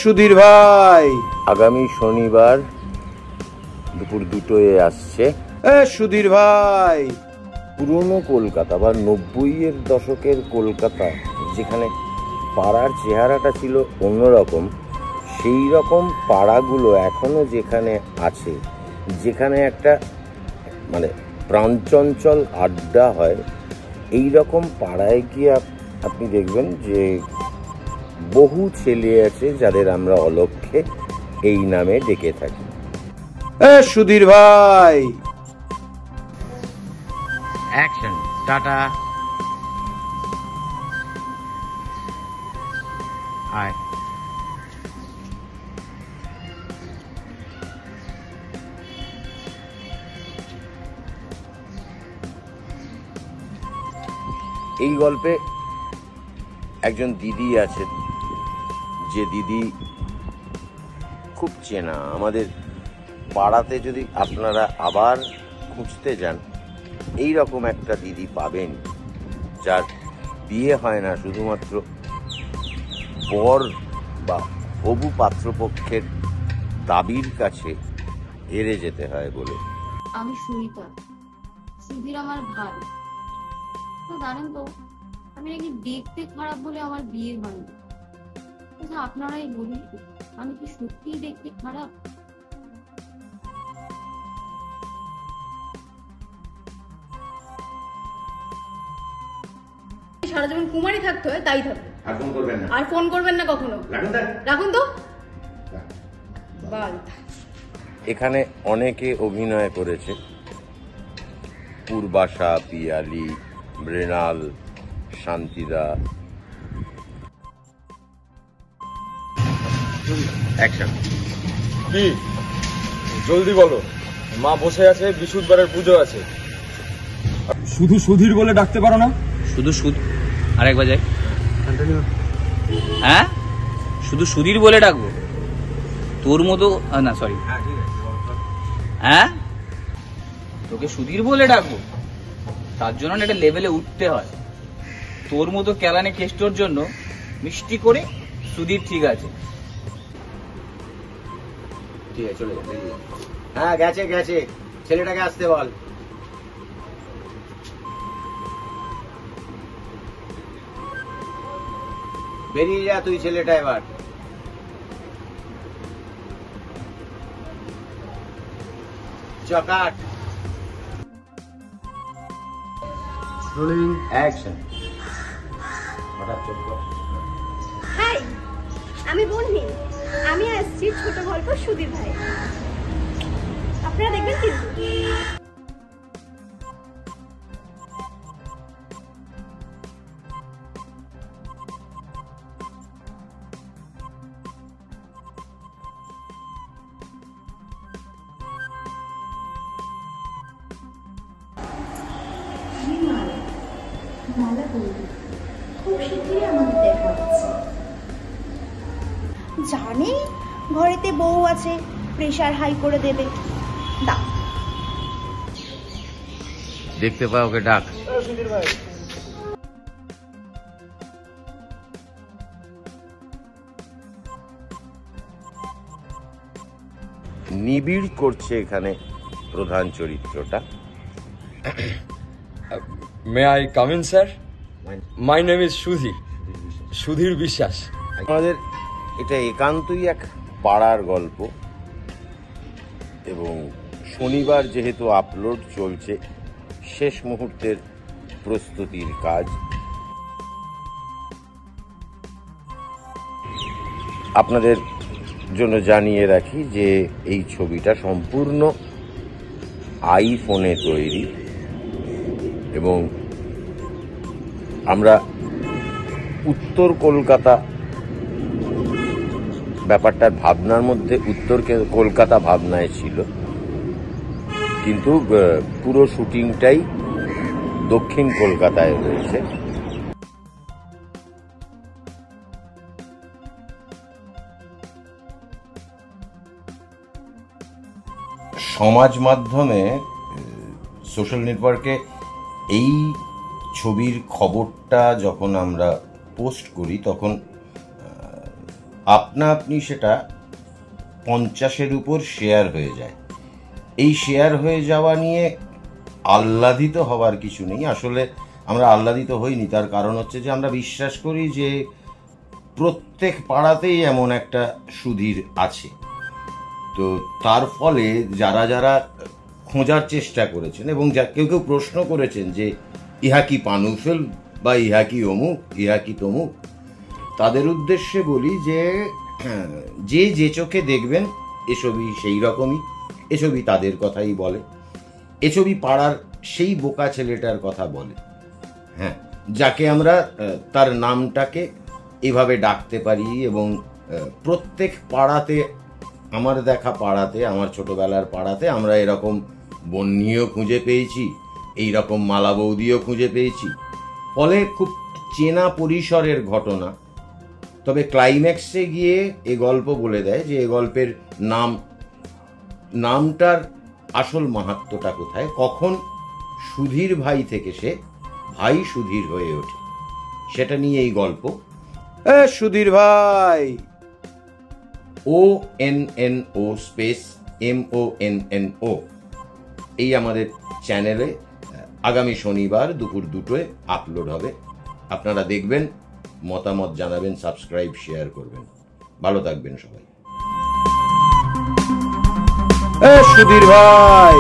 সুধীর ভাই, আগামী শনিবার দুপুর 2টোয় আসছে। সুধীর ভাই, পুরনো কলকাতা বা 90-এর দশকের কলকাতা, যেখানে পাড়ার চেহারাটা ছিল অন্যরকম, সেই রকম পাড়াগুলো এখনো যেখানে আছে, যেখানে একটা মানে প্রাণচঞ্চল আড্ডা হয়, এই রকম পাড়ায় গিয়ে আপনি দেখবেন যে বহু ছেলে আছে যাদের আমরা অলক্ষ্যে এই নামে ডেকে থাকি। সুধীর ভাই, অ্যাকশন, টাটা, আয়। এই গল্পে একজন দিদি আছেন, যে দিদি খুব চেনা। আমাদের পাড়াতে যদি আপনারা আবার খুঁজতে যান, এই রকম একটা দিদি পাবেন, যার বিয়ে হয় না শুধুমাত্র বর বা হবু পাত্রপক্ষের দাবির কাছে হেরে যেতে হয় বলে। আমি সুনিতা, সুধীর আমার ভাই। তো জানেন তো, আমি নাকি দেখতে খারাপ বলে আমার বিয়ে হয়নি। আচ্ছা, আপনারাই বলুন, আমি কি সত্যিই দেখতে খারাপ? সারা জীবন কুমারী থাকতে হয়, তাই থাকবে। আর ফোন করবেন না, আর ফোন করবেন না কখনো। রাখুন তো। এখানে অনেকে অভিনয় করেছে, পূর্বাশা, পিয়ালি, মৃণাল, শান্তিদা। অ্যাকশন। কি জলদি বলো, মা বসে আছে, বিশুদ্ধবারের পুজো আছে। শুধু সুধীর বলে ডাকতে পারো না? শুধু আরেকবার যাই। হ্যাঁ, শুধু সুধীর বলে ডাকবো? তোর মতো না, সরি। হ্যাঁ, তোকে সুধীর বলে ডাকবো? তার জন্য একটা লেভেলে উঠতে হয়। তোর মতো কেলানে কেষ্টর জন্য মিষ্টি করে সুধীর ঠিক আছে। ঠিক আছে, চলে যাবে। হ্যাঁ, গেছে গেছে, ছেলেটাকে আসতে বল। বেরিয়ে যা তুই, ছেলেটা এবার। চকাট, রোলিং, অ্যাকশন। হাই, আমি বন্যি। আমি আসছি ছোট গল্প সুধীর ভাই। আপনারা দেখবেন কিন্তু। খুব শীঘ্রই আমাদের দেখা হচ্ছে। জানি ঘরেতে বউ আছে, প্রেশার হাই করে দেবে। দাও, দেখতে পাও, ওকে ডাক। নিবিড় করছে এখানে প্রধান চরিত্রটা। May I come in sir? My name is Sudhir Biswas. আমাদের এটা একান্তই এক পাড়ার গল্প, এবং শনিবার যেহেতু আপলোড চলছে, শেষ মুহূর্তের প্রস্তুতির কাজ। আপনাদের জন্য জানিয়ে রাখি যে এই ছবিটা সম্পূর্ণ আইফোনে তৈরি, এবং আমরা উত্তর কলকাতা ব্যাপারটার ভাবনার মধ্যে উত্তর কলকাতা ভাবনায় ছিল, কিন্তু পুরো শুটিংটাই দক্ষিণ কলকাতায় হয়েছে। সমাজ মাধ্যমে, সোশ্যাল নেটওয়ার্কে এই ছবির খবরটা যখন আমরা পোস্ট করি, তখন আপনা আপনি সেটা 50-এর উপর শেয়ার হয়ে যায়। এই শেয়ার হয়ে যাওয়া নিয়ে আহ্লাদিত হওয়ার কিছু নেই। আসলে আমরা আহ্লাদিত হইনি, তার কারণ হচ্ছে যে আমরা বিশ্বাস করি যে প্রত্যেক পাড়াতেই এমন একটা সুধীর আছে। তো তার ফলে যারা যারা খোঁজার চেষ্টা করেছেন এবং কেউ কেউ প্রশ্ন করেছেন যে ইহা কি পানুফেল বা ইহা কি অমুক, ইহা কি তমুক, তাদের উদ্দেশ্যে বলি যে যে চোখে দেখবেন এ ছবি সেই রকমই, এ ছবি তাদের কথাই বলে, এ ছবি পাড়ার সেই বোকা ছেলেটার কথা বলে। হ্যাঁ, যাকে আমরা তার নামটাকে এভাবে ডাকতে পারি এবং প্রত্যেক পাড়াতে, আমার দেখা পাড়াতে, আমার ছোটবেলার পাড়াতে আমরা এরকম বন্যিও খুঁজে পেয়েছি, এই রকম মালা বৌদিও খুঁজে পেয়েছি। ফলে খুব চেনা পরিসরের ঘটনা, তবে ক্লাইম্যাক্সে গিয়ে এ গল্প বলে দেয় যে এ গল্পের নামটার আসল মাহাত্ম্যটা কোথায়, কখন সুধীর ভাই থেকে সে ভাই সুধীর হয়ে ওঠে, সেটা নিয়ে এই গল্প। সুধীর ভাই, ONNO স্পেস MONNO এই আমাদের চ্যানেলে আগামী শনিবার দুপুর 2টোয় আপলোড হবে। আপনারা দেখবেন, মতামত জানাবেন, সাবস্ক্রাইব, শেয়ার করবেন। ভালো থাকবেন সবাই। সুধীর ভাই।